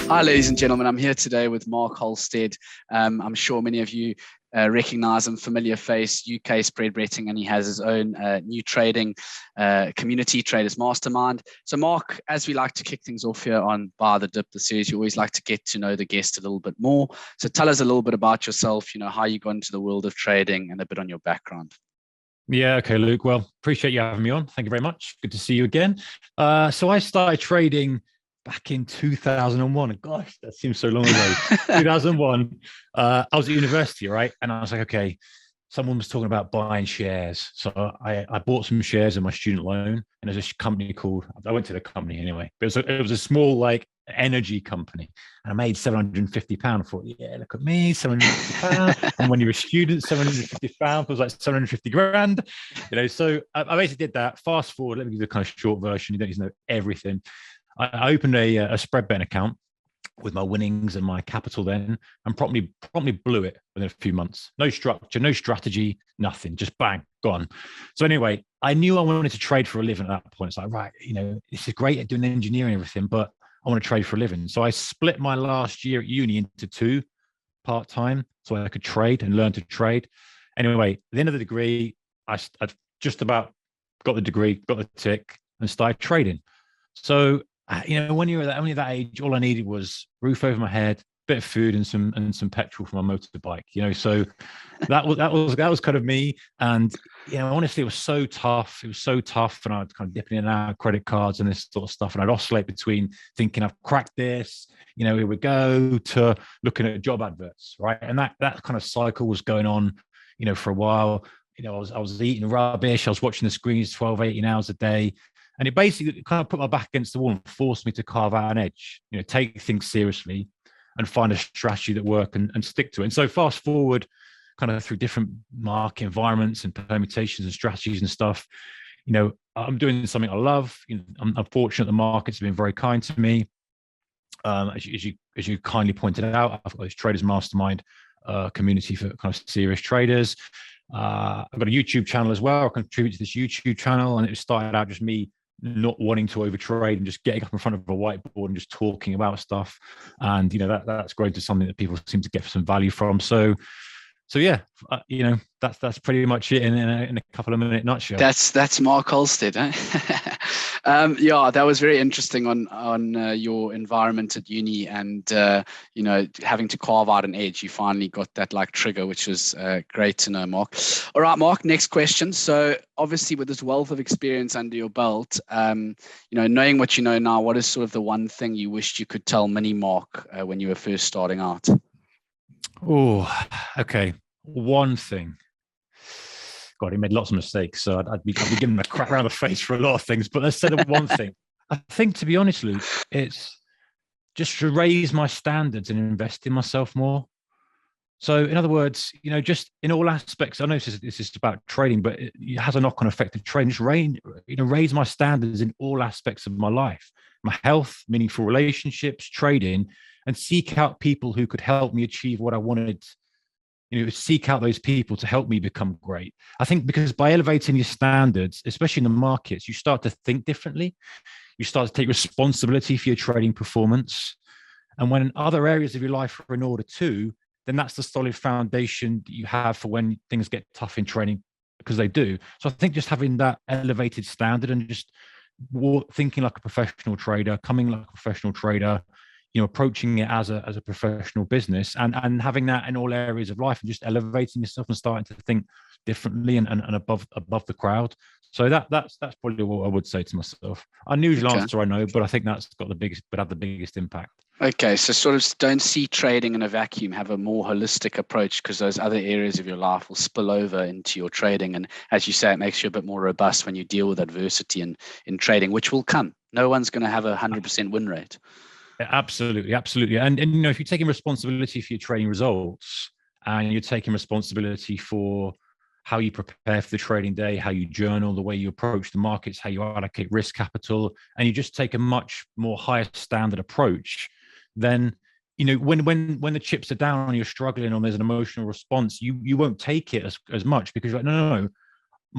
Hi, ladies and gentlemen. I'm here today with Mark Holstead. I'm sure many of you recognize him, familiar face, UK spread betting, and he has his own new trading community, Traders Mastermind. So, Mark, as we like to kick things off here on Bar the Dip, the series, you always like to get to know the guest a little bit more. So, tell us a little bit about yourself, how you got into the world of trading and a bit on your background. Yeah, okay, Luke. Well, appreciate you having me on. Thank you very much. Good to see you again. So I started trading back in 2001. Gosh, that seems so long ago. 2001. I was at university, right? And I was like, okay, someone was talking about buying shares. So I bought some shares in my student loan. And there's a company called, I went to the company anyway, but it was a small energy company. And I made £750. I thought, yeah, look at me, £750. And when you're a student, £750 was like 750 grand. So I basically did that. Fast forward, let me give you the kind of short version. You don't need to know everything. I opened a spread betting account with my winnings and my capital then, and promptly blew it within a few months. No structure, no strategy, nothing. Just bang, gone. So anyway, I knew I wanted to trade for a living at that point. It's like, right, this is great at doing engineering and everything, but I want to trade for a living. So I split my last year at uni into two part-time so I could trade and learn to trade. Anyway, at the end of the degree, I just about got the degree, got the tick, and started trading. So when you were only that age, all I needed was roof over my head, bit of food, and some petrol for my motorbike. So that was kind of me. And honestly, it was so tough. It was so tough, and I'd kind of dipping in and out of credit cards and this sort of stuff. And I'd oscillate between thinking I've cracked this, here we go, to looking at job adverts, right? And that kind of cycle was going on, for a while. I was eating rubbish. I was watching the screens 12, 18 hours a day. And it basically kind of put my back against the wall and forced me to carve out an edge, take things seriously and find a strategy that work and stick to it. And so fast forward kind of through different market environments and permutations and strategies and stuff, I'm doing something I love. I'm fortunate the markets have been very kind to me. As you kindly pointed out, I've got this Traders Mastermind community for kind of serious traders. I've got a YouTube channel as well. I contribute to this YouTube channel, and it started out just me not wanting to overtrade and just getting up in front of a whiteboard and just talking about stuff. And that's grown to something that people seem to get some value from. So yeah, that's pretty much it in a couple of minute nutshell. That's Mark Holstead. Yeah, that was very interesting on your environment at uni, and having to carve out an edge. You finally got that trigger, which was great to know, Mark. All right, Mark, next question. So obviously with this wealth of experience under your belt, knowing what you know now, what is sort of the one thing you wished you could tell mini Mark when you were first starting out? Oh, okay. One thing. God, he made lots of mistakes, so I'd be giving him a crap around the face for a lot of things. But let's say the one thing. I think, to be honest, Luke, it's just to raise my standards and invest in myself more. So, in other words, just in all aspects. I know this is about trading, but it has a knock-on effect to trading. Just raise my standards in all aspects of my life, my health, meaningful relationships, trading, and seek out people who could help me achieve what I wanted. Seek out those people to help me become great. I think because by elevating your standards, especially in the markets, you start to think differently. You start to take responsibility for your trading performance. And when other areas of your life are in order too, then that's the solid foundation that you have for when things get tough in trading, because they do. So I think just having that elevated standard and just thinking like a professional trader, coming like a professional trader, approaching it as a professional business, and having that in all areas of life, and just elevating yourself and starting to think differently and above the crowd. So that's probably what I would say to myself. Unusual answer, I know, but I think that's got have the biggest impact. Okay, so sort of don't see trading in a vacuum, have a more holistic approach, because those other areas of your life will spill over into your trading. And as you say, it makes you a bit more robust when you deal with adversity in trading, which will come. No one's going to have 100% win rate. Absolutely. And if you're taking responsibility for your trading results, and you're taking responsibility for how you prepare for the trading day, how you journal, the way you approach the markets, how you allocate risk capital, and you just take a much more higher standard approach, then when the chips are down and you're struggling, or there's an emotional response, you won't take it as much, because you're like, no,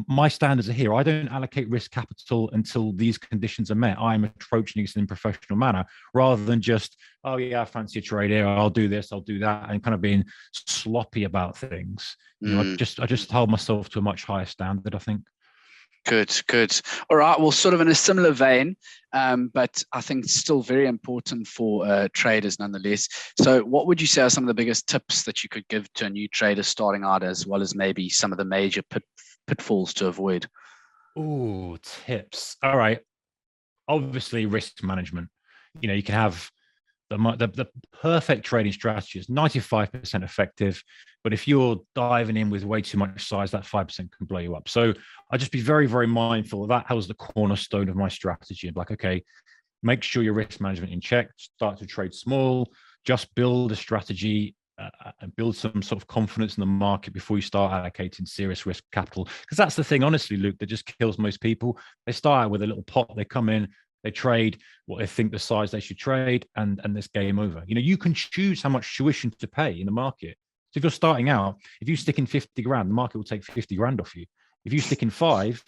my standards are here. I don't allocate risk capital until these conditions are met. I'm approaching this in a professional manner rather than just, oh yeah, I fancy a trade here. I'll do this, I'll do that, and kind of being sloppy about things. I just hold myself to a much higher standard, I think. Good. All right. Well, sort of in a similar vein, but I think still very important for traders nonetheless. So what would you say are some of the biggest tips that you could give to a new trader starting out, as well as maybe some of the major pitfalls to avoid? Oh, tips. All right. Obviously, risk management. You can have the perfect trading strategy is 95% effective, but if you're diving in with way too much size, that 5% can blow you up. So I just be very, very mindful of that. That was the cornerstone of my strategy. And like, okay, make sure your risk management in check. Start to trade small. Just build a strategy and build some sort of confidence in the market before you start allocating serious risk capital. Because that's the thing, honestly, Luke, that just kills most people. They start out with a little pot. They come in, they trade what they think the size they should trade, and this game over. You can choose how much tuition to pay in the market. So if you're starting out, if you stick in 50 grand, the market will take 50 grand off you. If you stick in 5,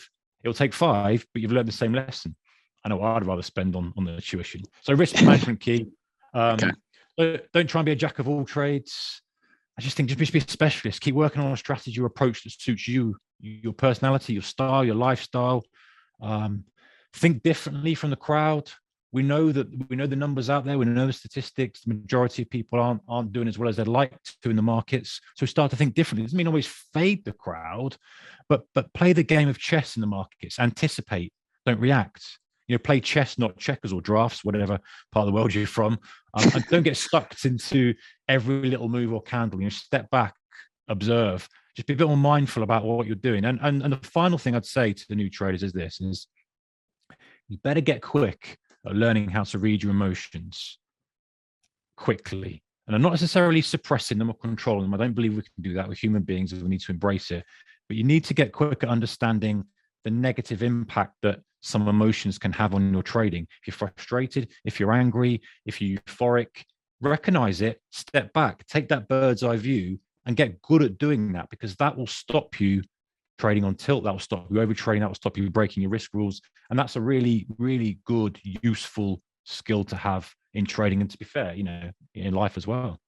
it'll take 5, but you've learned the same lesson. I know I'd rather spend on the tuition. So risk management key. Okay. Don't try and be a jack of all trades. I just think just be a specialist. Keep working on a strategy or approach that suits you, your personality, your style, your lifestyle. Think differently from the crowd. We know the numbers out there. We know the statistics. The majority of people aren't doing as well as they'd like to in the markets. So start to think differently. It doesn't mean always fade the crowd, but play the game of chess in the markets. Anticipate. Don't react. Play chess, not checkers or drafts, whatever part of the world you're from. And don't get sucked into every little move or candle. Step back, observe. Just be a bit more mindful about what you're doing. And the final thing I'd say to the new traders is you better get quick at learning how to read your emotions quickly. And I'm not necessarily suppressing them or controlling them. I don't believe we can do that with human beings. We need to embrace it. But you need to get quick at understanding the negative impact that some emotions can have on your trading. If you're frustrated, if you're angry, if you're euphoric, recognize it, step back, take that bird's eye view and get good at doing that, because that will stop you trading on tilt. That will stop you overtrading. That will stop you breaking your risk rules. And that's a really, really good, useful skill to have in trading. And to be fair, in life as well.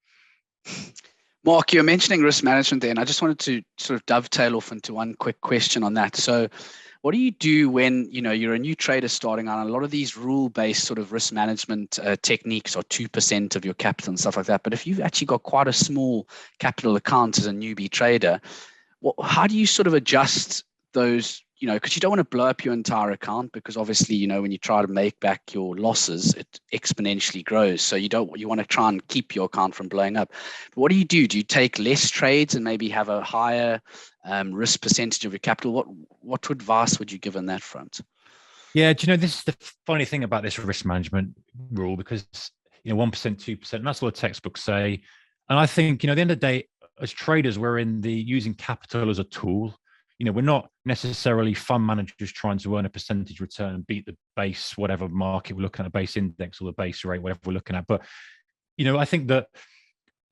Mark, you're mentioning risk management there, and I just wanted to sort of dovetail off into one quick question on that. So what do you do when you're a new trader starting out? A lot of these rule-based sort of risk management techniques are 2% of your capital and stuff like that. But if you've actually got quite a small capital account as a newbie trader, how do you sort of adjust those? Because you don't want to blow up your entire account, because obviously, when you try to make back your losses, it exponentially grows. So you want to try and keep your account from blowing up. But what do you do? Do you take less trades and maybe have a higher risk percentage of your capital? What advice would you give on that front? Yeah, do you know, this is the funny thing about this risk management rule, because 1%, 2%, and that's what the textbooks say. And I think, at the end of the day, as traders, we're using capital as a tool. We're not necessarily fund managers trying to earn a percentage return and beat the base, whatever market we're looking at, base index or the base rate, whatever we're looking at. But, I think that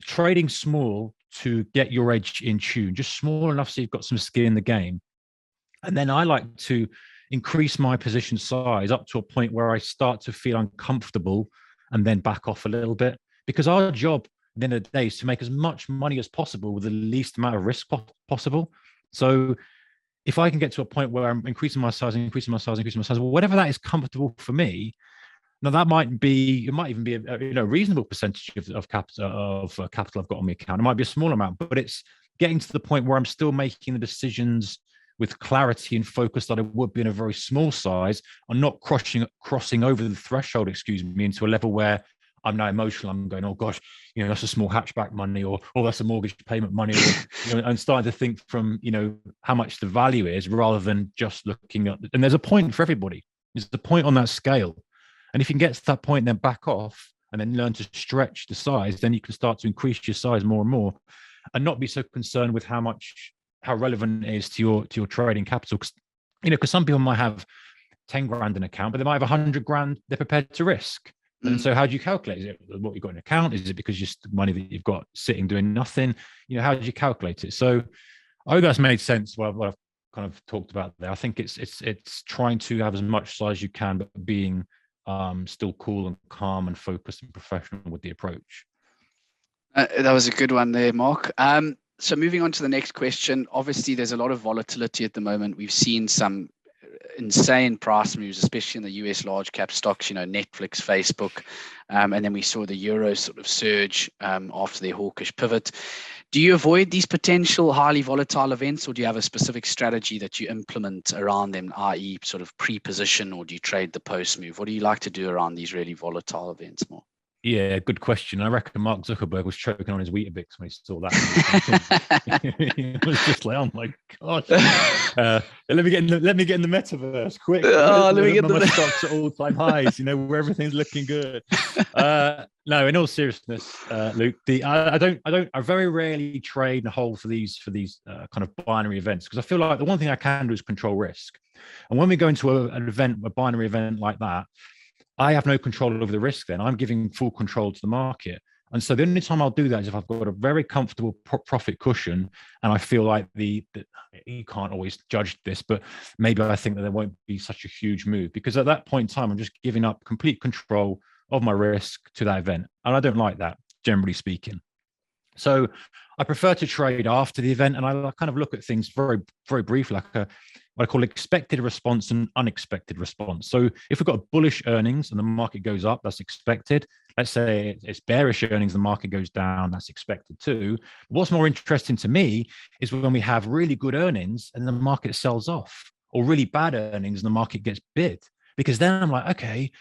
trading small to get your edge in tune, just small enough so you've got some skin in the game. And then I like to increase my position size up to a point where I start to feel uncomfortable and then back off a little bit. Because our job at the end of the day is to make as much money as possible with the least amount of risk possible. So if I can get to a point where I'm increasing my size, whatever that is comfortable for me, now that might even be a reasonable percentage of capital I've got on my account. It might be a small amount, but it's getting to the point where I'm still making the decisions with clarity and focus that I would be in a very small size. I'm not crossing over the threshold, into a level where I'm now emotional. I'm going, oh gosh, that's a small hatchback money, or that's a mortgage payment money, or and starting to think from how much the value is, rather than just looking at. And there's a point for everybody. There's a point on that scale, and if you can get to that point, then back off and then learn to stretch the size. Then you can start to increase your size more and more, and not be so concerned with how relevant it is to your trading capital. Because some people might have 10 grand in account, but they might have 100 grand they're prepared to risk. And so how do you calculate? Is it what you've got in account? Is it because just money that you've got sitting doing nothing? How do you calculate it? So I hope that's made sense. Well, I've kind of talked about there. I think it's trying to have as much size as you can, but being still cool and calm and focused and professional with the approach. That was a good one there, Mark. So moving on to the next question. Obviously, there's a lot of volatility at the moment. We've seen some insane price moves, especially in the US large cap stocks, Netflix, Facebook, and then we saw the euro sort of surge after their hawkish pivot. Do you avoid these potential highly volatile events, or do you have a specific strategy that you implement around them, i.e. sort of pre-position, or do you trade the post move? What do you like to do around these really volatile events more? Yeah, good question. I reckon Mark Zuckerberg was choking on his Weetabix when he saw that. He was just like, "Oh my gosh, let me get in the metaverse quick! Let me get my stocks at all-time highs. Where everything's looking good." No, in all seriousness, Luke, I very rarely trade and hold for these kind of binary events, because I feel like the one thing I can do is control risk. And when we go into a binary event like that, I have no control over the risk. Then I'm giving full control to the market. And so the only time I'll do that is if I've got a very comfortable profit cushion, and I feel like you can't always judge this, but maybe I think that there won't be such a huge move, because at that point in time, I'm just giving up complete control of my risk to that event. And I don't like that, generally speaking. So I prefer to trade after the event, and I kind of look at things very, very briefly, like what I call expected response and unexpected response. So if we've got bullish earnings and the market goes up, that's expected. Let's say it's bearish earnings, the market goes down, that's expected too. What's more interesting to me is when we have really good earnings and the market sells off, or really bad earnings and the market gets bid. Because then I'm like, okay,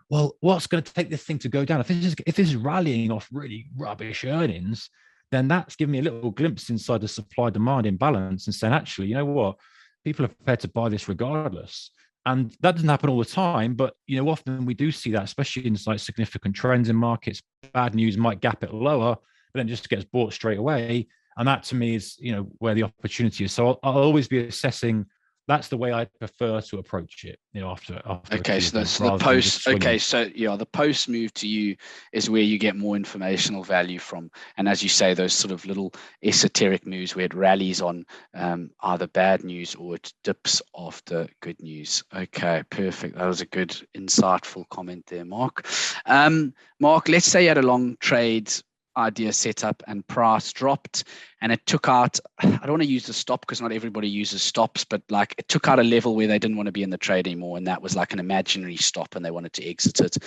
well, what's going to take this thing to go down? If this is rallying off really rubbish earnings, then that's giving me a little glimpse inside the supply-demand imbalance and saying, actually, you know what? People are prepared to buy this regardless. And that doesn't happen all the time, but often we do see that, especially in like significant trends in markets. Bad news might gap it lower, but then just gets bought straight away. And that to me is, where the opportunity is. So I'll always be assessing. That's the way I prefer to approach it, after. Okay, so that's the post. Okay, so the post move to you is where you get more informational value from, and as you say, those sort of little esoteric moves where it rallies on either bad news or it dips after good news. Okay, perfect. That was a good, insightful comment there, Mark. Mark, let's say you had a long trade idea set up and price dropped, and it took out, I don't want to use the stop because not everybody uses stops, but like it took out a level where they didn't want to be in the trade anymore, and that was like an imaginary stop and they wanted to exit it.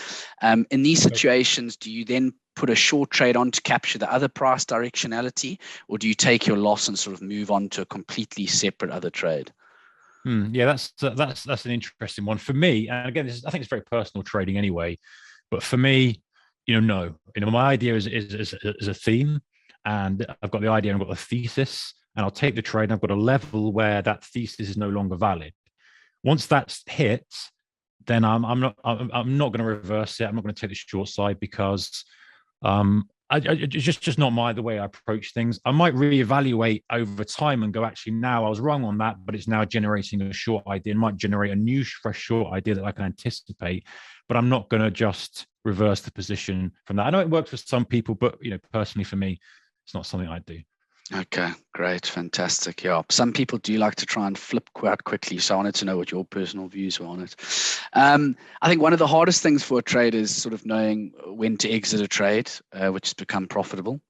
In these situations, do you then put a short trade on to capture the other price directionality, or do you take your loss and sort of move on to a completely separate other trade? Yeah, that's an interesting one for me. And again, I think it's very personal trading anyway, but for me, no. My idea is a theme, and I've got the idea, and I've got the thesis, and I'll take the trade, and I've got a level where that thesis is no longer valid. Once that's hit, then I'm not going to reverse it. I'm not going to take the short side, because it's just not the way I approach things. I might reevaluate over time and go, actually, now I was wrong on that, but it's now generating a short idea. It might generate a new fresh short idea that I can anticipate, but I'm not going to just reverse the position from that. I know it works for some people, but personally for me, it's not something I do. Okay, great, fantastic. Yeah, some people do like to try and flip quite quickly, so I wanted to know what your personal views were on it. I think one of the hardest things for a trader is sort of knowing when to exit a trade, which has become profitable.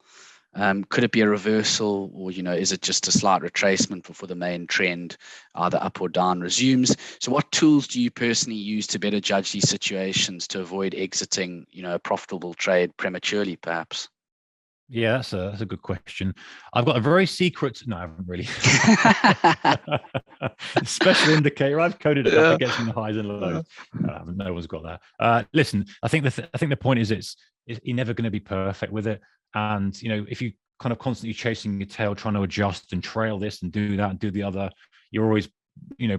Could it be a reversal, or is it just a slight retracement before the main trend, either up or down, resumes? So what tools do you personally use to better judge these situations to avoid exiting a profitable trade prematurely, perhaps? Yeah, that's a good question. I've got a very secret. No, I haven't really. Special indicator. I've coded it up against the highs and lows. No one's got that. Listen, I think the point is you're never going to be perfect with it, and if you kind of constantly chasing your tail, trying to adjust and trail this and do that and do the other, you're always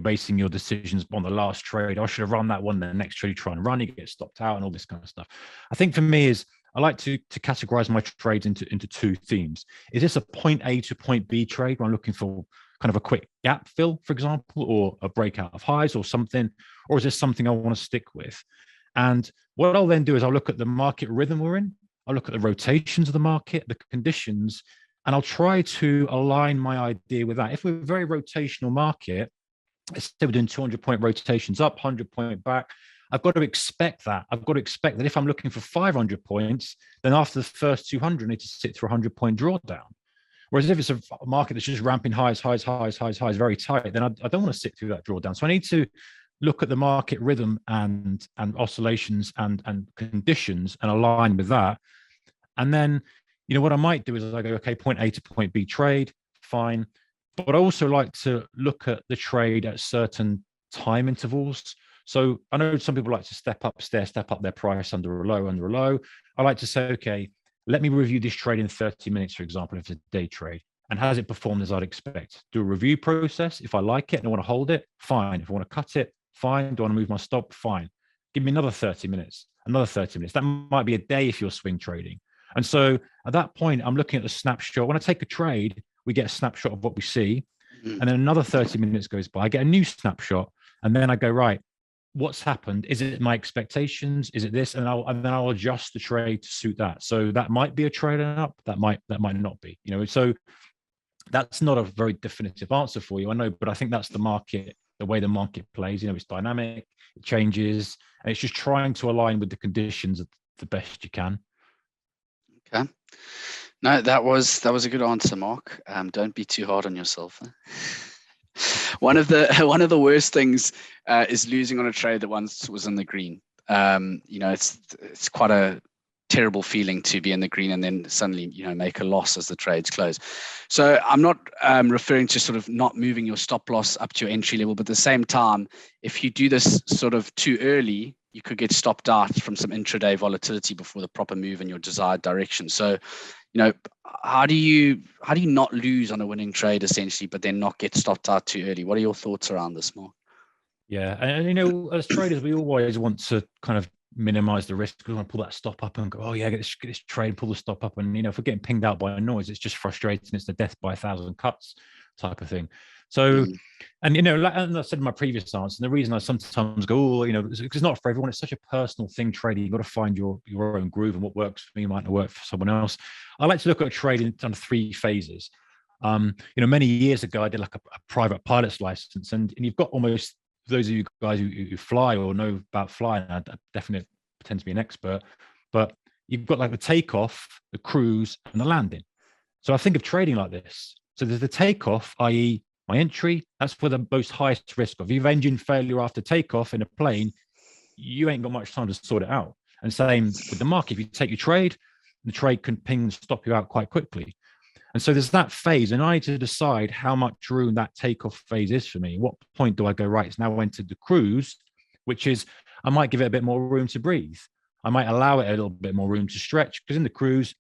basing your decisions on the last trade. I should have run that one. The next trade you try and run, you get stopped out and all this kind of stuff. I think for me is, I like to categorize my trades into two themes. Is this a point A to point B trade where I'm looking for kind of a quick gap fill, for example, or a breakout of highs or something? Or is this something I want to stick with? And what I'll then do is I'll look at the market rhythm we're in. I'll look at the rotations of the market, the conditions, and I'll try to align my idea with that. If we're a very rotational market, let's say we're doing 200-point rotations up, 100-point back. I've got to expect that. I've got to expect that if I'm looking for 500 points, then after the first 200, I need to sit through a 100-point drawdown. Whereas if it's a market that's just ramping highs, very tight, then I don't want to sit through that drawdown. So I need to look at the market rhythm and oscillations and conditions and align with that. And then, what I might do is I go, okay, point A to point B trade, fine. But I also like to look at the trade at certain time intervals. So I know some people like to step up their price under a low. I like to say, okay, let me review this trade in 30 minutes, for example, if it's a day trade. And has it performed as I'd expect? Do a review process. If I like it and I want to hold it, fine. If I want to cut it, fine. Do I want to move my stop? Fine. Give me another 30 minutes, another 30 minutes. That might be a day if you're swing trading. And so at that point, I'm looking at the snapshot. When I take a trade, we get a snapshot of what we see. And then another 30 minutes goes by. I get a new snapshot. And then I go, right, what's happened? Is it my expectations? Is it this? And then I'll adjust the trade to suit that. So that might be a trade up. That might not be. So that's not a very definitive answer for you, I know, but I think that's the market, the way the market plays. It's dynamic, it changes, and it's just trying to align with the conditions the best you can. Okay. No, that was a good answer, Mark. Don't be too hard on yourself. One of the worst things is losing on a trade that once was in the green. It's quite a terrible feeling to be in the green and then suddenly make a loss as the trades close. So I'm not referring to sort of not moving your stop loss up to your entry level, but at the same time, if you do this sort of too early, you could get stopped out from some intraday volatility before the proper move in your desired direction. So how do you not lose on a winning trade essentially, but then not get stopped out too early? What are your thoughts around this, Mark? Yeah, and as traders, we always want to kind of minimize the risk. We want to pull that stop up and go, oh yeah, get this trade, pull the stop up, and if we're getting pinged out by a noise, it's just frustrating. It's the death by 1,000 cuts type of thing. So, and I said in my previous answer, and the reason I sometimes go, it's not for everyone. It's such a personal thing, trading. You've got to find your own groove, and what works for me might not work for someone else. I like to look at a trade in kind of 3 phases. Many years ago, I did like a private pilot's license, and you've got almost, those of you guys who fly or know about flying, I definitely pretend to be an expert, but you've got like the takeoff, the cruise, and the landing. So I think of trading like this. So there's the takeoff, i.e. my entry, that's for the most highest risk of. If you've engine failure after takeoff in a plane, you ain't got much time to sort it out. And same with the market. If you take your trade, the trade can ping and stop you out quite quickly. And so there's that phase, and I need to decide how much room that takeoff phase is for me. What point do I go, right, it's now entered the cruise, which is, I might give it a bit more room to breathe. I might allow it a little bit more room to stretch, because in the cruise,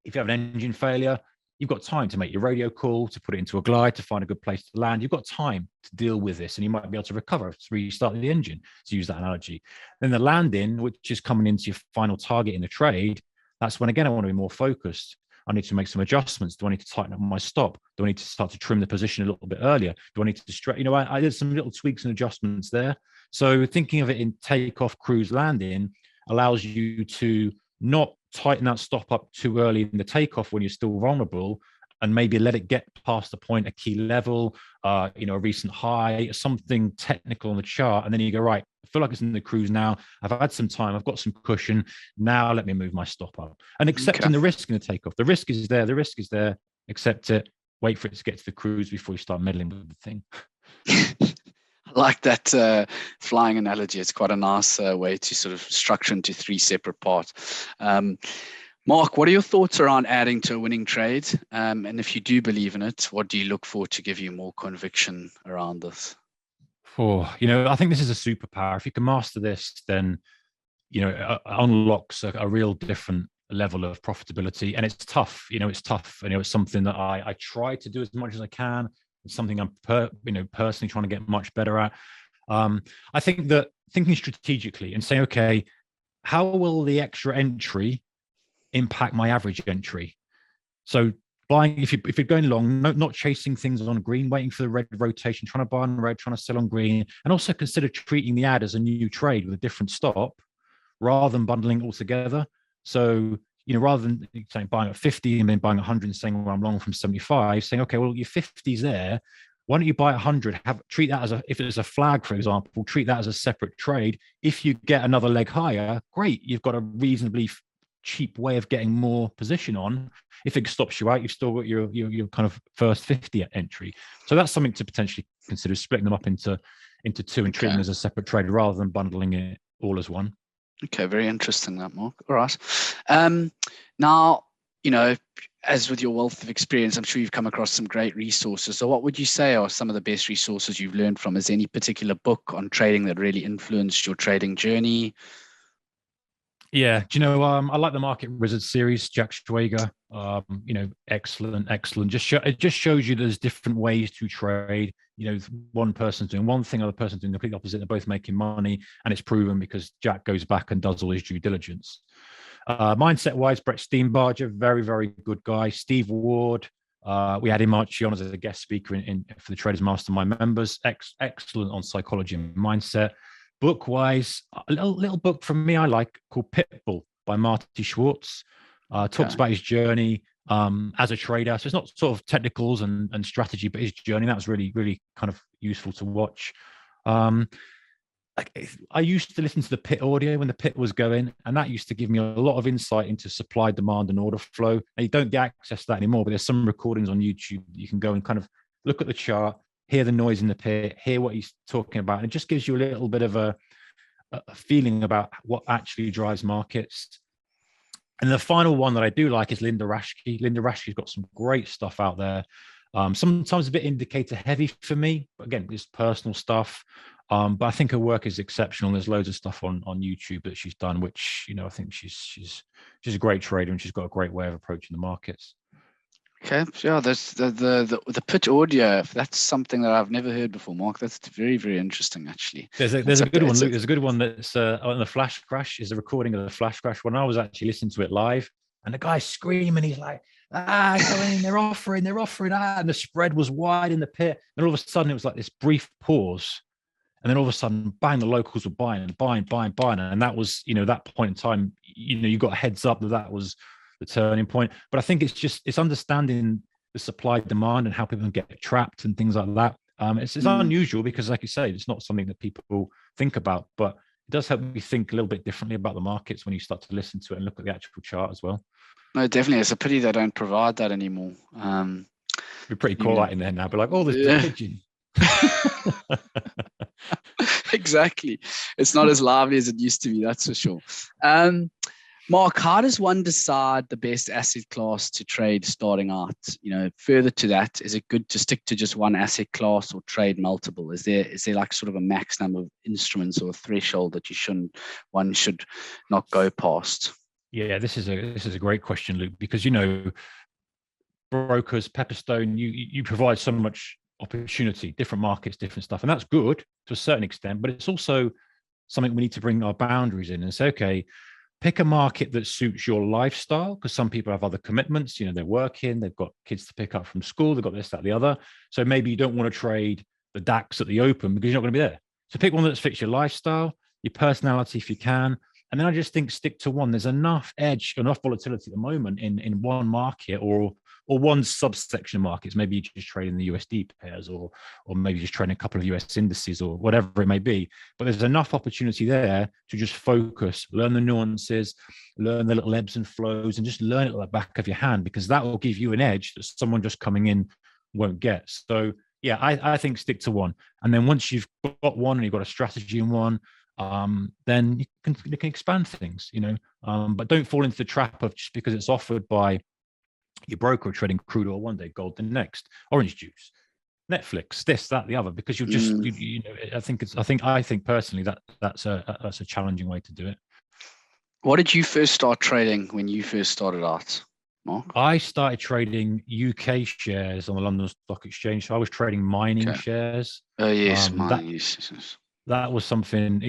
if you have an engine failure, you've got time to make your radio call, to put it into a glide, to find a good place to land. You've got time to deal with this, and you might be able to recover to restart the engine, to use that analogy. Then the landing, which is coming into your final target in the trade, that's when, again, I want to be more focused. I need to make some adjustments. Do I need to tighten up my stop? Do I need to start to trim the position a little bit earlier? Do I need to stretch? I did some little tweaks and adjustments there. So thinking of it in takeoff, cruise, landing allows you to not tighten that stop up too early in the takeoff when you're still vulnerable, and maybe let it get past the point, a key level, a recent high, something technical on the chart. And then you go, right, I feel like it's in the cruise now. I've had some time. I've got some cushion. Now let me move my stop up. And accepting the risk in the takeoff. The risk is there. The risk is there. Accept it. Wait for it to get to the cruise before you start meddling with the thing. I like that flying analogy. It's quite a nice way to sort of structure into 3 separate parts. Mark, what are your thoughts around adding to a winning trade? And if you do believe in it, what do you look for to give you more conviction around this? I think this is a superpower. If you can master this, then, it unlocks a real different level of profitability. And it's tough. It's tough. It's something that I try to do as much as I can. It's something I'm personally trying to get much better at. I think that thinking strategically and saying, okay, how will the extra entry impact my average entry? So buying, if you're going long, not chasing things on green, waiting for the red rotation, trying to buy on red, trying to sell on green, and also consider treating the ad as a new trade with a different stop rather than bundling it all together. So, rather than saying buying at 50 and then buying 100 and saying, well, I'm long from 75, saying, okay, well, your 50's there. Why don't you buy 100? Treat that as if it's a flag, for example, treat that as a separate trade. If you get another leg higher, great. You've got a reasonably cheap way of getting more position on. If it stops you out, you've still got your kind of first 50 at entry. So that's something to potentially consider, splitting them up into two and treating them as a separate trade rather than bundling it all as one. Okay, very interesting that, Mark. All right. Now, as with your wealth of experience, I'm sure you've come across some great resources. So what would you say are some of the best resources you've learned from? Is there any particular book on trading that really influenced your trading journey? Yeah, do you know, I like the Market Wizards series, Jack Schwager. Excellent. It just shows you there's different ways to trade. One person's doing one thing, other person's doing the complete opposite. They're both making money, and it's proven because Jack goes back and does all his due diligence. Mindset-wise, Brett Steenbarger, very, very good guy. Steve Ward, we had him actually on as a guest speaker for the Traders Mastermind members. Excellent on psychology and mindset. Book-wise, a little book from me I like called Pitfalls by Marty Schwartz. Talks about his journey as a trader. So it's not sort of technicals and strategy, but his journey. That was really, really kind of useful to watch. I used to listen to the pit audio when the pit was going, and that used to give me a lot of insight into supply, demand, and order flow. And you don't get access to that anymore, but there's some recordings on YouTube that you can go and kind of look at the chart, hear the noise in the pit, hear what he's talking about. And it just gives you a little bit of a feeling about what actually drives markets. And the final one that I do like is Linda Raschke. Linda Raschke's got some great stuff out there. Sometimes a bit indicator heavy for me, but again, it's personal stuff. But I think her work is exceptional. There's loads of stuff on YouTube that she's done, which, I think she's a great trader, and she's got a great way of approaching the markets. Okay, yeah, that's the pit audio. That's something that I've never heard before, Mark. That's very, very interesting, actually. There's a good one, Luke. There's a good one that's on the flash crash. Is a recording of the flash crash when I was actually listening to it live, and the guy's screaming. He's like, go in, they're offering, and the spread was wide in the pit. And all of a sudden, it was like this brief pause, and then all of a sudden, bang, the locals were buying, and that was, that point in time, you got a heads up that was the turning point. But I think it's understanding the supply demand and how people get trapped and things like that. It's unusual because, like you say, it's not something that people think about, but it does help you think a little bit differently about the markets when you start to listen to it and look at the actual chart as well. No, definitely. It's a pity they don't provide that anymore. You're pretty quiet in there now, but like, oh, there's pigeon. Exactly. It's not as lively as it used to be, that's for sure. Mark, how does one decide the best asset class to trade starting out? Further to that, is it good to stick to just one asset class or trade multiple? Is there like sort of a max number of instruments or a threshold that one should not go past? Yeah, this is a great question, Luke, because brokers, Pepperstone, you provide so much opportunity, different markets, different stuff, and that's good to a certain extent, but it's also something we need to bring our boundaries in and say, okay, pick a market that suits your lifestyle, because some people have other commitments. They're working, they've got kids to pick up from school, they've got this, that, the other. So maybe you don't want to trade the DAX at the open because you're not going to be there. So pick one that fits your lifestyle, your personality if you can. And then I just think stick to one. There's enough edge, enough volatility at the moment in one market or one subsection of markets. Maybe you just trade in the USD pairs or maybe just trade in a couple of US indices or whatever it may be. But there's enough opportunity there to just focus, learn the nuances, learn the little ebbs and flows, and just learn it at the back of your hand, because that will give you an edge that someone just coming in won't get. So yeah, I think stick to one. And then once you've got one and you've got a strategy in one, then you can expand things, but don't fall into the trap of just because it's offered by your broker trading crude oil one day, gold the next, orange juice, Netflix, this, that, the other, because you'll just, I think personally that's a challenging way to do it. What did you first start trading when you first started out, Mark? I started trading UK shares on the London Stock Exchange. So I was trading mining shares. Oh, yes, mining, yes. That was something,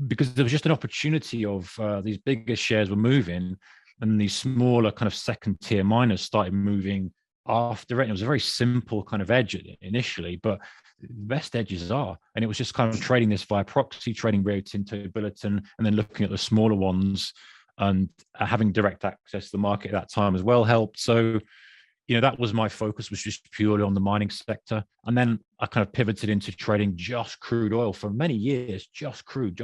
because there was just an opportunity of these bigger shares were moving, and these smaller kind of second tier miners started moving after it. And it was a very simple kind of edge initially, but the best edges are. And it was just kind of trading this via proxy, trading Rio Tinto, Billiton, and then looking at the smaller ones, and having direct access to the market at that time as well helped. So that was my focus, was just purely on the mining sector. And then I kind of pivoted into trading just crude oil for many years, just crude.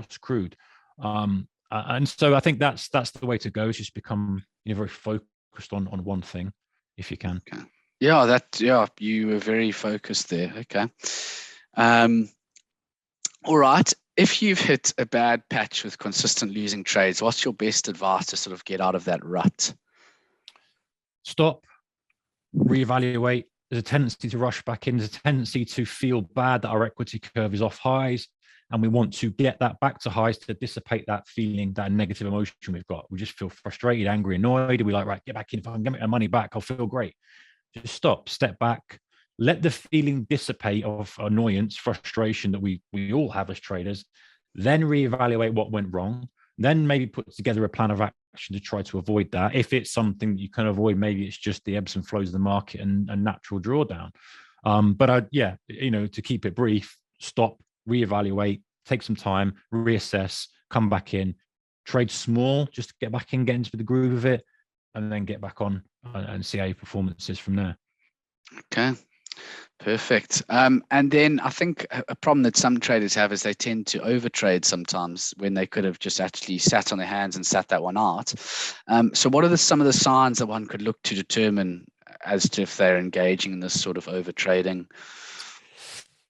And so I think that's the way to go, is just become very focused on one thing, if you can. Okay. You were very focused there. Okay. All right. If you've hit a bad patch with consistent losing trades, what's your best advice to sort of get out of that rut? Stop, reevaluate. There's a tendency to rush back in. There's a tendency to feel bad that our equity curve is off highs, and we want to get that back to highs to dissipate that feeling, that negative emotion we've got. We just feel frustrated, angry, annoyed. We're like, right, get back in. If I can get my money back, I'll feel great. Just stop, step back, let the feeling dissipate of annoyance, frustration that we all have as traders, then reevaluate what went wrong, then maybe put together a plan of action to try to avoid that. If it's something that you can avoid, maybe it's just the ebbs and flows of the market and a natural drawdown. To keep it brief, stop, reevaluate, take some time, reassess, come back in, trade small, just to get back in, get into the groove of it, and then get back on and see how your performance is from there. Okay, perfect. And then I think a problem that some traders have is they tend to overtrade sometimes when they could have just actually sat on their hands and sat that one out. So what are some of the signs that one could look to determine as to if they're engaging in this sort of overtrading?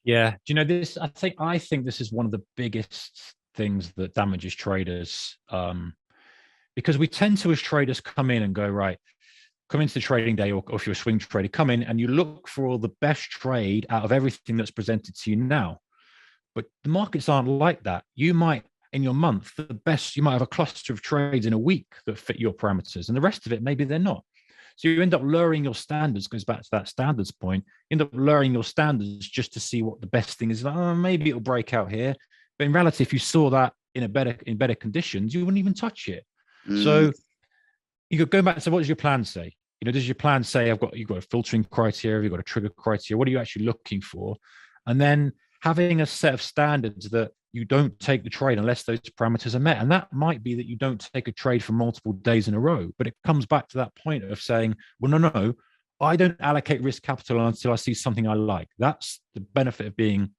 Yeah, do you know this? I think this is one of the biggest things that damages traders, because we tend to, as traders, come in and go, right, come into the trading day, or if you're a swing trader, come in and you look for all the best trade out of everything that's presented to you now. But the markets aren't like that. You might, in your month, you might have a cluster of trades in a week that fit your parameters, and the rest of it, maybe they're not. So you end up lowering your standards, goes back to that standards point, you end up lowering your standards just to see what the best thing is. Like, oh, maybe it'll break out here. But in reality, if you saw that in better conditions, you wouldn't even touch it. So you could go back to, what does your plan say? Does your plan say you've got a filtering criteria, you've got a trigger criteria? What are you actually looking for? And then having a set of standards that you don't take the trade unless those parameters are met. And that might be that you don't take a trade for multiple days in a row, but it comes back to that point of saying, well, no, I don't allocate risk capital until I see something I like. That's the benefit of being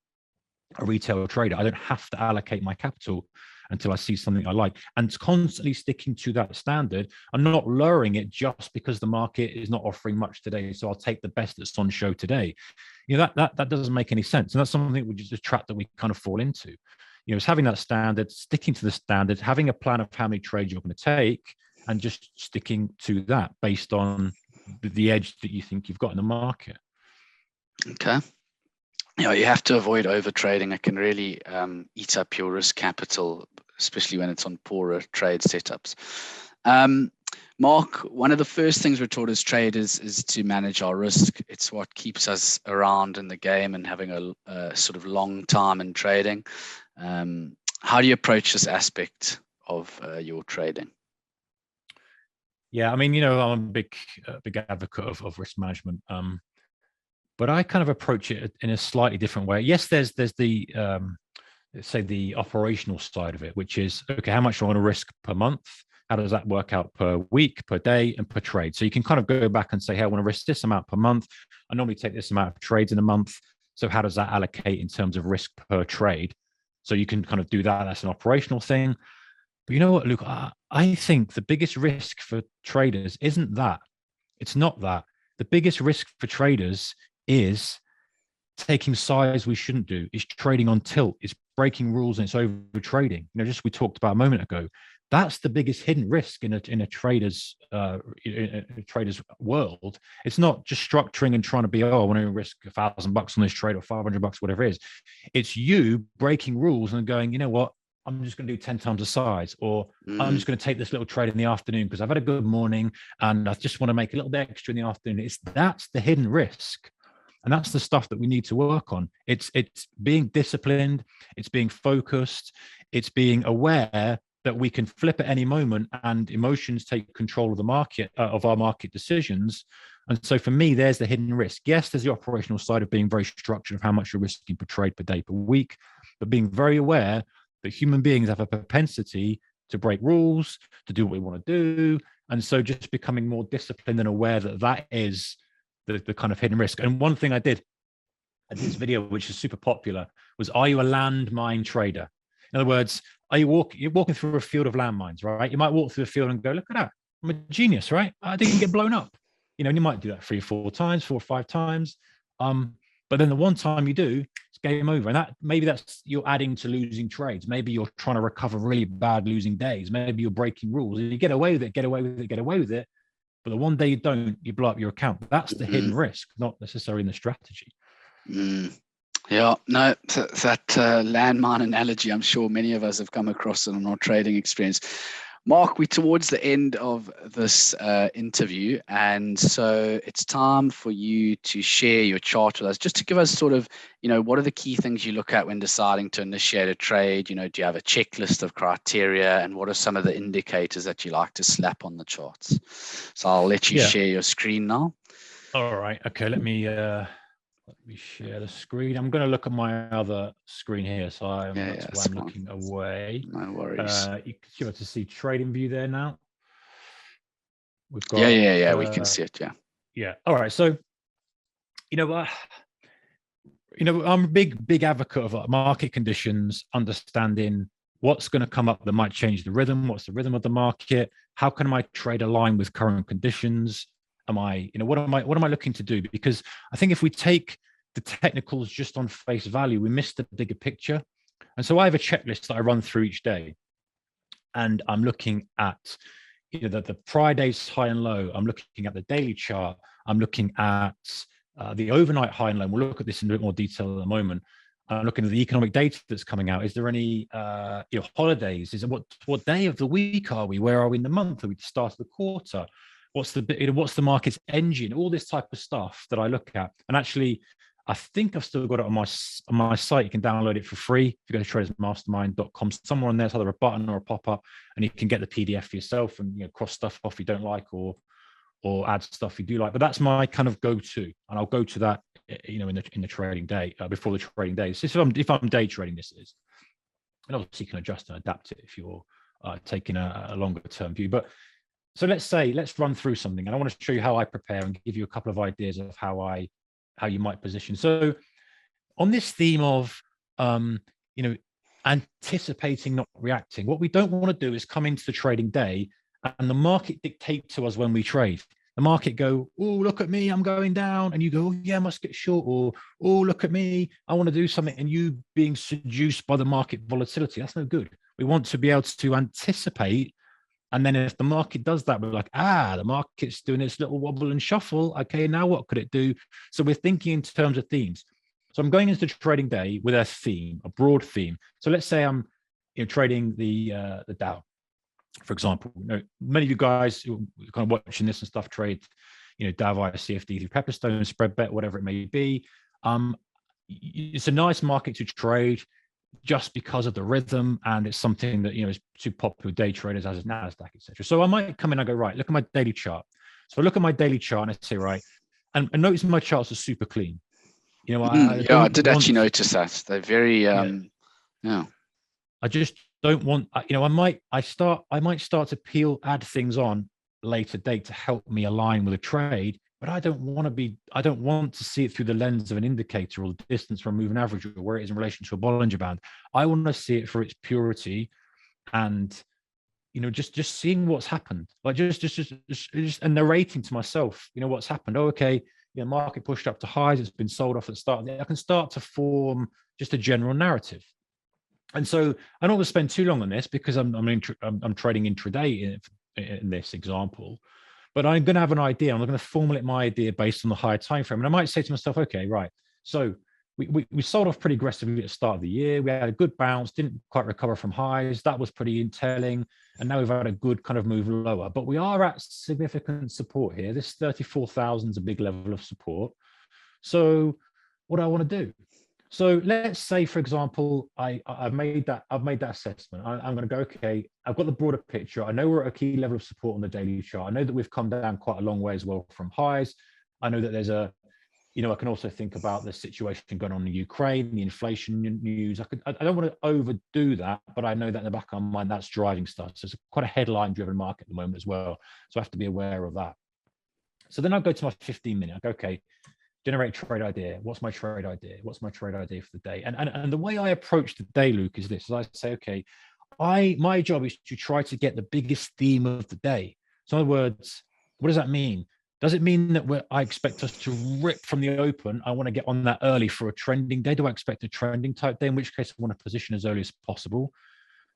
a retail trader. I don't have to allocate my capital until I see something I like, and constantly sticking to that standard and not lowering it just because the market is not offering much today. So I'll take the best that's on show today. That doesn't make any sense. And that's something which is a trap that we kind of fall into. It's having that standard, sticking to the standard, having a plan of how many trades you're going to take, and just sticking to that based on the edge that you think you've got in the market. Okay. You have to avoid overtrading. It can really eat up your risk capital, especially when it's on poorer trade setups. Mark, one of the first things we're taught as traders is to manage our risk. It's what keeps us around in the game and having a sort of long time in trading. How do you approach this aspect of your trading? Yeah, I mean, I'm a big advocate of risk management. But I kind of approach it in a slightly different way. Yes, there's the let's say the operational side of it, which is, okay, how much do I want to risk per month? How does that work out per week, per day, and per trade? So you can kind of go back and say, hey, I want to risk this amount per month. I normally take this amount of trades in a month. So how does that allocate in terms of risk per trade? So you can kind of do that. That's an operational thing. But you know what, Luke? I think the biggest risk for traders isn't that. It's not that. The biggest risk for traders is taking size we shouldn't do. It's trading on tilt. It's breaking rules, and it's over trading. Just we talked about a moment ago. That's the biggest hidden risk in a trader's world. It's not just structuring and trying to be, I want to risk $1,000 on this trade or $500, whatever it is. It's you breaking rules and going, you know what? I'm just going to do 10 times the size, or I'm just going to take this little trade in the afternoon because I've had a good morning and I just want to make a little bit extra in the afternoon. That's the hidden risk. And that's the stuff that we need to work on. It's being disciplined. It's being focused. It's being aware that we can flip at any moment and emotions take control of the market, of our market decisions. And so for me, there's the hidden risk. Yes, there's the operational side of being very structured of how much you're risking per trade, per day, per week, but being very aware that human beings have a propensity to break rules, to do what we want to do. And so just becoming more disciplined and aware that is the kind of hidden risk. And one thing I did this video, which is super popular, was, are you a landmine trader? In other words, you're walking through a field of landmines, right? You might walk through a field and go, look at that, I'm a genius, right? I didn't get blown up. And you might do that 3 or 4 times, 4 or 5 times. But then the one time you do, it's game over. And maybe that's you're adding to losing trades. Maybe you're trying to recover really bad losing days. Maybe you're breaking rules. And you get away with it. But the one day you don't, you blow up your account. That's the hidden risk, not necessarily in the strategy. Yeah, no, that landmine analogy, I'm sure many of us have come across in our trading experience. Mark, we're towards the end of this interview, and so it's time for you to share your chart with us, just to give us sort of, what are the key things you look at when deciding to initiate a trade? Do you have a checklist of criteria, and what are some of the indicators that you like to slap on the charts? So I'll let you share your screen now. All right. Okay. Let me share the screen. I'm going to look at my other screen here. So that's why I'm looking away. No worries. You should be able to see trading view there now. We've got we can see it. Yeah. All right. So, I'm a big advocate of market conditions, understanding what's going to come up that might change the rhythm. What's the rhythm of the market? How can my trade align with current conditions? What am I looking to do? Because I think if we take the technicals just on face value, we miss the bigger picture. And so I have a checklist that I run through each day, and I'm looking at the Friday's high and low. I'm looking at the daily chart. I'm looking at the overnight high and low. We'll look at this in a bit more detail in a moment. I'm looking at the economic data that's coming out. Is there any holidays? Is it what day of the week are we? Where are we in the month? Are we at the start of the quarter? What's the market's engine? All this type of stuff that I look at. And actually, I think I've still got it on my site. You can download it for free. If you go to tradersmastermind.com, somewhere on there's either a button or a pop-up, and you can get the PDF for yourself and cross stuff off you don't like or add stuff you do like. But that's my kind of go-to, and I'll go to that in the trading day before the trading day. So if I'm day trading, this is, and obviously you can adjust and adapt it if you're taking a longer term view. But so let's run through something, and I want to show you how I prepare and give you a couple of ideas of how you might position. So on this theme of, anticipating, not reacting, what we don't want to do is come into the trading day and the market dictate to us when we trade. The market go, oh, look at me, I'm going down. And you go, oh, yeah, I must get short. Or, oh, look at me, I want to do something. And you being seduced by the market volatility, that's no good. We want to be able to anticipate. And then if the market does that, we're like, the market's doing its little wobble and shuffle. Okay, now what could it do? So we're thinking in terms of themes. So I'm going into the trading day with a theme, a broad theme. So let's say I'm trading the Dow, for example. Many of you guys who are kind of watching this and stuff trade, Dow via CFD through Pepperstone, spread bet, whatever it may be. It's a nice market to trade, just because of the rhythm, and it's something that is too popular with day traders, as is Nasdaq, etc. So I might come in and go, right, look at my daily chart. So I look at my daily chart and I say, right, and notice my charts are super clean. I did actually notice that they're very I just don't want, I might start to add things on later date to help me align with a trade. But I don't want to see it through the lens of an indicator or the distance from a moving average or where it is in relation to a Bollinger Band. I want to see it for its purity, and just seeing what's happened, like just and narrating to myself, what's happened. Oh, okay, market pushed up to highs, it's been sold off at the start. I can start to form just a general narrative. And so I don't want to spend too long on this because I'm trading intraday in this example. But I'm going to have an idea. I'm going to formulate my idea based on the higher time frame. And I might say to myself, okay, right. So we sold off pretty aggressively at the start of the year. We had a good bounce, didn't quite recover from highs. That was pretty telling. And now we've had a good kind of move lower. But we are at significant support here. This 34,000 is a big level of support. So what do I want to do? So let's say, for example, I've made that assessment. I'm going to go, okay, I've got the broader picture. I know we're at a key level of support on the daily chart. I know that we've come down quite a long way as well from highs. I know that there's I can also think about the situation going on in Ukraine, the inflation news. I don't want to overdo that, but I know that in the back of my mind, that's driving stuff. So it's quite a headline-driven market at the moment as well. So I have to be aware of that. So then I go to my 15-minute. I go, okay, generate trade idea. What's my trade idea? What's my trade idea for the day? And the way I approach the day, Luke, is this: is I say, okay, my job is to try to get the biggest theme of the day. So in other words, what does that mean? Does it mean that I expect us to rip from the open? I want to get on that early for a trending day. Do I expect a trending type day? In which case, I want to position as early as possible.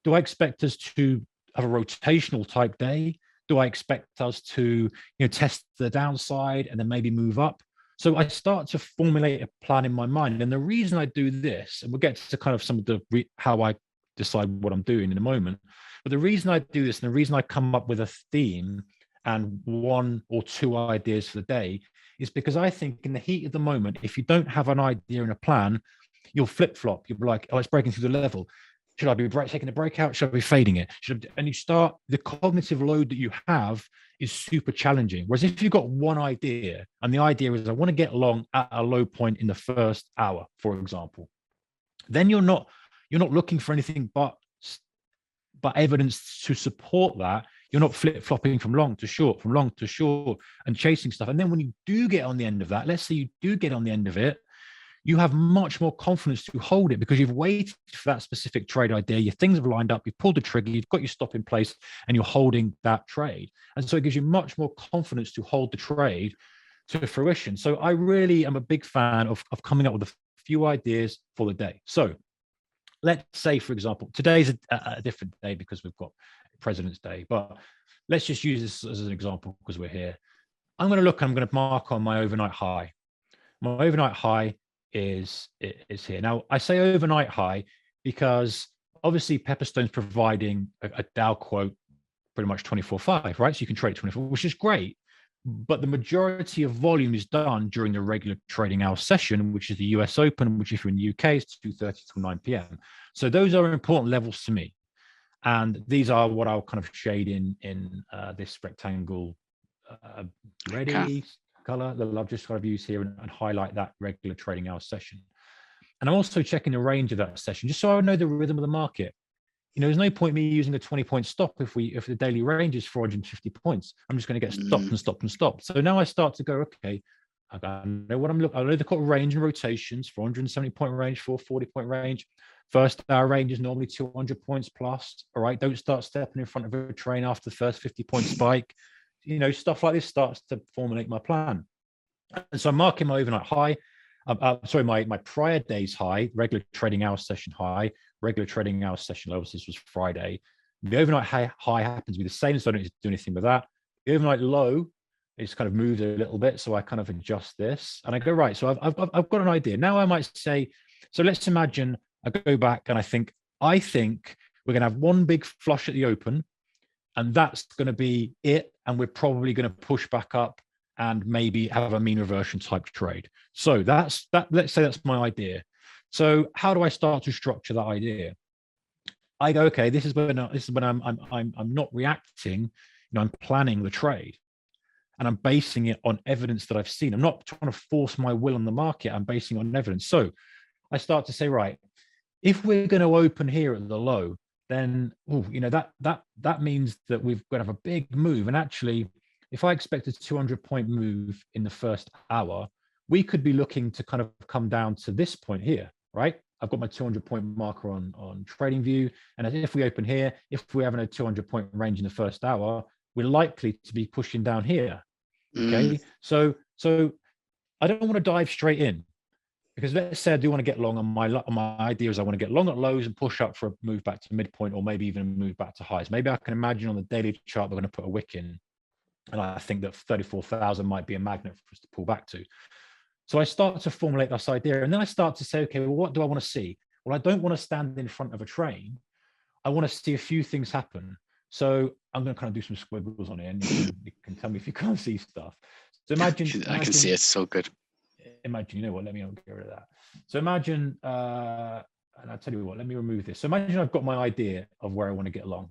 Do I expect us to have a rotational type day? Do I expect us to, test the downside and then maybe move up? So I start to formulate a plan in my mind. And the reason I do this, and we'll get to kind of some of the how I decide what I'm doing in a moment, but the reason I do this and the reason I come up with a theme and one or two ideas for the day is because I think in the heat of the moment, if you don't have an idea and a plan, you'll flip-flop. You'll be like, oh, it's breaking through the level. Should I be taking the breakout? Should I be fading it? And you start, the cognitive load that you have is super challenging. Whereas if you've got one idea, and the idea is I want to get long at a low point in the first hour, for example, then you're not looking for anything but evidence to support that. You're not flip-flopping from long to short, and chasing stuff. And then when you do get on the end of that, let's say you do get on the end of it, you have much more confidence to hold it because you've waited for that specific trade idea. Your things have lined up, you've pulled the trigger, you've got your stop in place, and you're holding that trade. And so it gives you much more confidence to hold the trade to fruition. So I really am a big fan of coming up with a few ideas for the day. So let's say, for example, today's a different day because we've got President's Day, but let's just use this as an example because we're here. I'm going to mark on my overnight high. My overnight high is here. Now, I say overnight high because obviously Pepperstone's providing a Dow quote pretty much 24/5, right? So you can trade 24, which is great. But the majority of volume is done during the regular trading hour session, which is the US Open, which if you're in the UK is 2:30 till 9 p.m. So those are important levels to me. And these are what I'll kind of shade in this rectangle ready color that I've just kind of used here and highlight that regular trading hour session. And I'm also checking the range of that session just so I know the rhythm of the market. There's no point me using a 20-point stop if the daily range is 450 points. I'm just going to get stopped and stopped and stopped. So now I start to go, okay, I know what I'm looking. I know the range and rotations, 470-point range, 440-point range. First hour range is normally 200 points plus. All right, don't start stepping in front of a train after the first 50-point spike. Stuff like this starts to formulate my plan. And so I'm marking my overnight high. My prior day's high, regular trading hour session high, regular trading hour session low. This was Friday. The overnight high happens to be the same, so I don't need to do anything with that. The overnight low is kind of moved a little bit, so I kind of adjust this, and I go right. So I've got an idea now. I might say, so let's imagine I go back and I think we're going to have one big flush at the open, and that's going to be it. And we're probably going to push back up and maybe have a mean reversion type trade. So that's that. Let's say that's my idea. So how do I start to structure that idea? I go, okay, this is when I'm not reacting. I'm planning the trade, and I'm basing it on evidence that I've seen. I'm not trying to force my will on the market. I'm basing it on evidence. So I start to say, right, if we're going to open here at the low, then that means that we've got to have a big move. And actually, if I expect a 200-point move in the first hour, we could be looking to kind of come down to this point here, right? I've got my 200-point marker on TradingView. And if we open here, if we're having a 200-point range in the first hour, we're likely to be pushing down here. Okay. So I don't want to dive straight in, because let's say I do want to get long on my idea is I want to get long at lows and push up for a move back to midpoint, or maybe even move back to highs. Maybe I can imagine on the daily chart, we're going to put a wick in. And I think that 34,000 might be a magnet for us to pull back to. So I start to formulate this idea, and then I start to say, okay, well, what do I want to see? Well, I don't want to stand in front of a train. I want to see a few things happen. So I'm going to kind of do some squiggles on it, and you can tell me if you can't see stuff. So imagine I can see it's so good. Imagine, you know what? Let me get rid of that. So imagine, and I'll tell you what. Let me remove this. So imagine I've got my idea of where I want to get along,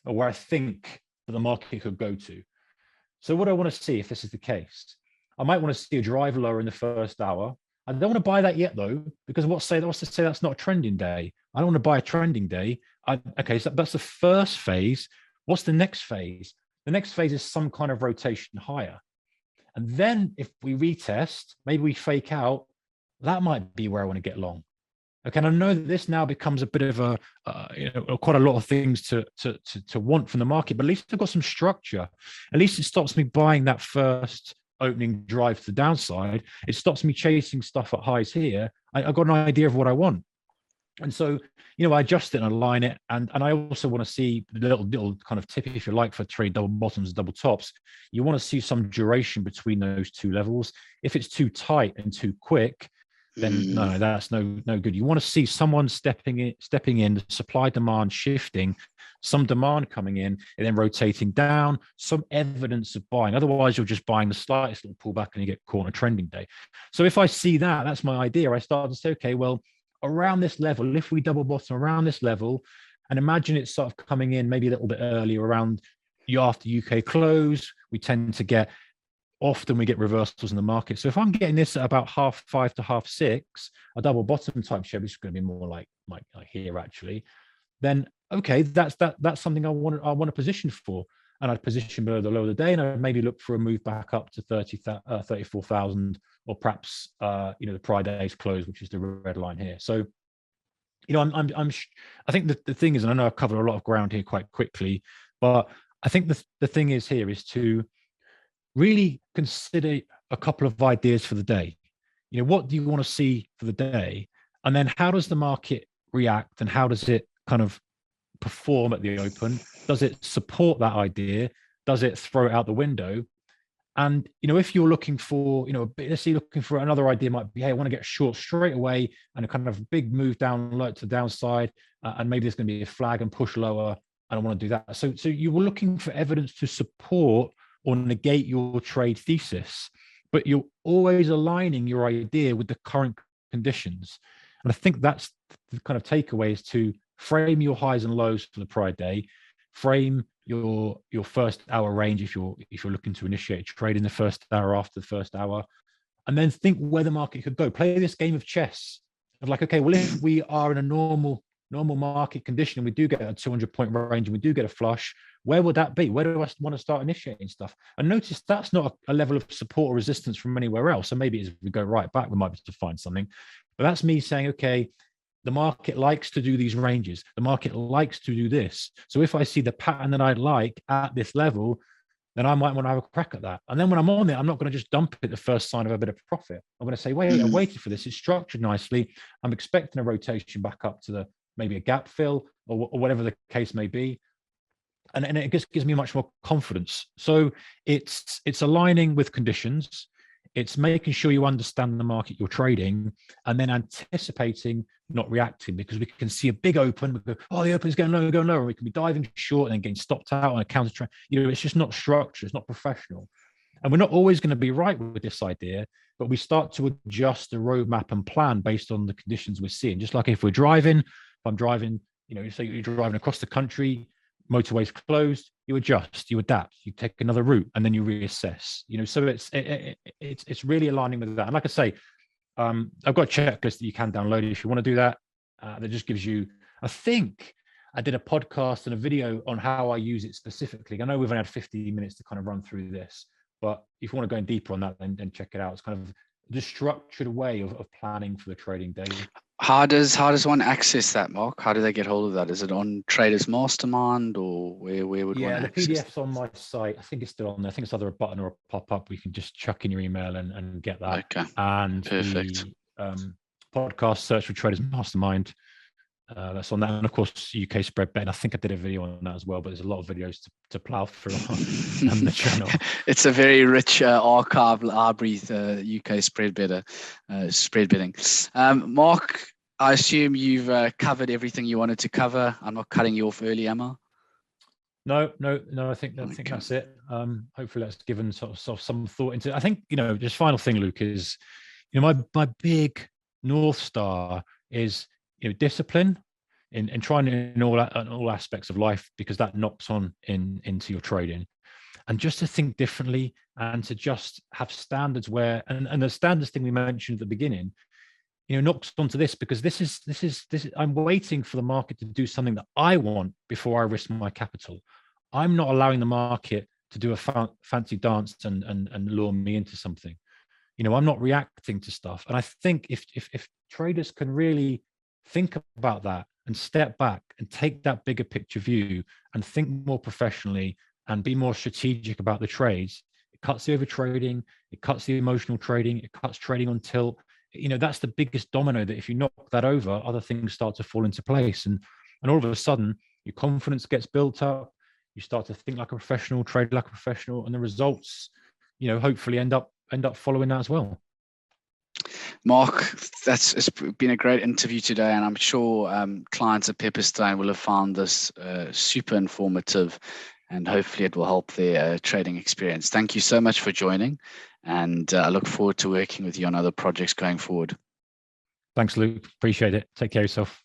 or where I think that the market could go to. So what do I want to see if this is the case? I might want to see a drive lower in the first hour. I don't want to buy that yet, though, because what's to say that's not a trending day? I don't want to buy a trending day. Okay, so that's the first phase. What's the next phase? The next phase is some kind of rotation higher. And then if we retest, maybe we fake out, that might be where I want to get long. Okay, and I know that this now becomes a bit of a, quite a lot of things to want from the market, but at least I've got some structure. At least it stops me buying that first opening drive to the downside. It stops me chasing stuff at highs here. I've got an idea of what I want. And so, I adjust it and align it. And I also want to see the little kind of tip, if you like, for trade double bottoms and double tops. You want to see some duration between those two levels. If it's too tight and too quick, then no, that's no good. You want to see someone stepping in, the supply demand shifting, some demand coming in, and then rotating down, some evidence of buying. Otherwise, you're just buying the slightest little pullback and you get caught on a trending day. So if I see that, that's my idea. I start to say, okay, well, around this level, if we double bottom around this level, and imagine it's sort of coming in maybe a little bit earlier around after UK close, we tend to get, often we get reversals in the market. So if I'm getting this at about 5:30 to 6:30, a double bottom type share, which is going to be more like here actually, then okay, that's something I want to position for. And I'd position below the low of the day, and I'd maybe look for a move back up to 34,000, or perhaps the prior day's close, which is the red line here. So I think the thing is, and I know I've covered a lot of ground here quite quickly, but I think the thing is here is to really consider a couple of ideas for the day. What do you want to see for the day? And then how does the market react, and how does it kind of perform at the open? Does it support that idea? Does it throw it out the window? And if you're looking for, let's say looking for another idea, might be, hey, I want to get short straight away and a kind of big move down low to the downside, and maybe there's going to be a flag and push lower, and I want to do that. So you were looking for evidence to support or negate your trade thesis, but you're always aligning your idea with the current conditions. And I think that's the kind of takeaway, is to frame your highs and lows for the prior day, frame your first hour range if you're looking to initiate a trade in the first hour, after the first hour, and then think where the market could go. Play this game of chess of like, okay, well, if we are in a normal market condition and we do get a 200-point range and we do get a flush, where would that be? Where do I want to start initiating stuff? And notice that's not a level of support or resistance from anywhere else. So maybe as we go right back, we might be able to find something. But that's me saying, okay, the market likes to do these ranges. The market likes to do this. So if I see the pattern that I'd like at this level, then I might want to have a crack at that. And then when I'm on it, I'm not going to just dump it the first sign of a bit of profit. I'm going to say, wait, I waited for this. It's structured nicely. I'm expecting a rotation back up to maybe a gap fill or whatever the case may be. And it just gives me much more confidence. So it's aligning with conditions. It's making sure you understand the market you're trading, and then anticipating, not reacting, because we can see a big open. We go, oh, the open's going lower, and we can be diving short and then getting stopped out on a counter trend. It's just not structured. It's not professional. And we're not always going to be right with this idea, but we start to adjust the roadmap and plan based on the conditions we're seeing. Just like if I'm driving, say you're driving across the country, motorways closed, you adjust, you adapt, you take another route, and then you reassess. So it's really aligning with that. And like I say, I've got a checklist that you can download if you want to do that. That just gives you, I think I did a podcast and a video on how I use it specifically. I know we've only had 15 minutes to kind of run through this, but if you want to go in deeper on that, then check it out. It's kind of the structured way of planning for the trading day. How does one access that, Mark? How do they get hold of that? Is it on Traders Mastermind, or where would one access? Yeah, the PDF's on my site. I think it's still on there. I think it's either a button or a pop-up. We can just chuck in your email and get that. Okay. And perfect. The podcast, search for Traders Mastermind. That's on that. And of course, UK spread bet. I think I did a video on that as well, but there's a lot of videos to plow through on the channel. It's a very rich archive library, UK spread betting. Mark, I assume you've covered everything you wanted to cover. I'm not cutting you off early, am I? No. I think that's it. Hopefully that's given sort of some thought into it. I think, just final thing, Luke, is, my big North Star is, discipline in trying in all aspects of life, because that knocks on into your trading, and just to think differently and to just have standards where, and the standards thing we mentioned at the beginning, knocks onto this, because this is I'm waiting for the market to do something that I want before I risk my capital. I'm not allowing the market to do a fancy dance and lure me into something. You know, I'm not reacting to stuff. And I think if traders can really think about that and step back and take that bigger picture view and think more professionally and be more strategic about the trades, it cuts the over trading, it cuts the emotional trading, it cuts trading on tilt. You know, that's the biggest domino, that if you knock that over, other things start to fall into place. And all of a sudden, your confidence gets built up. You start to think like a professional, trade like a professional, and the results, you know, hopefully end up following that as well. Mark, it's been a great interview today, and I'm sure clients at Pepperstone will have found this super informative, and hopefully it will help their trading experience. Thank you so much for joining, and I look forward to working with you on other projects going forward. Thanks, Luke. Appreciate it. Take care of yourself.